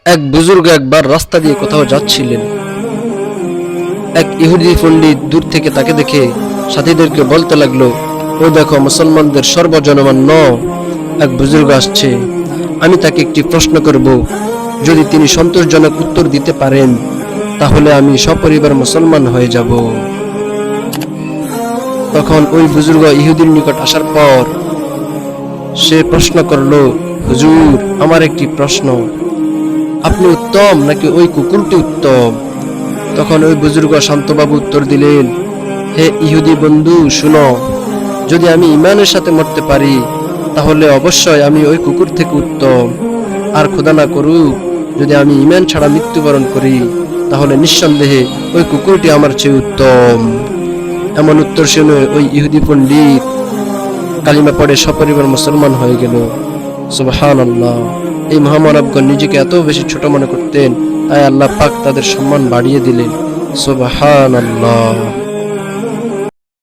এক বুজুর্গ একবার রাস্তা দিয়ে কোথাও যাচ্ছিলেন। এক ইহুদি পণ্ডিত দূর থেকে তাকে দেখে সাথীদেরকে বলতে লাগলো, ও দেখো, মুসলমানদের সর্বজনমান্য এক বুজুর্গ আসছে। আমি তাকে একটি প্রশ্ন করব, যদি তিনি সন্তোষজনক উত্তর দিতে পারেন তাহলে আমি সপরিবার মুসলমান হয়ে যাব। তখন ওই বুজুর্গ ইহুদির নিকট আসার পর সে প্রশ্ন করলো, হুজুর, আমার একটি প্রশ্ন, আপনি উত্তম নাকি ওই কুকুরটি উত্তম? তখন ওই বুজুর্গ শান্তভাবে উত্তর দিলেন, হে ইহুদি বন্ধু, শুনো, যদি আমি ঈমানের সাথে মরতে পারি তাহলে অবশ্যই আমি ওই কুকুর থেকে উত্তম, আর খোদা না করুক যদি আমি ঈমান ছাড়া মৃত্যুবরণ করি তাহলে নিঃসন্দেহে ওই কুকুরটি আমার চেয়ে উত্তম। এমন উত্তর শুনে ওই ইহুদি পণ্ডিত কালিমা পড়ে সপরিবার মুসলমান হয়ে গেল। সুবহানাল্লাহ। এই মহামানবগণ নিজেকে এত বেশি ছোট মনে করতেন, তাই আল্লাহ পাক তাদের সম্মান বাড়িয়ে দিলেন। সুবহানাল্লাহ।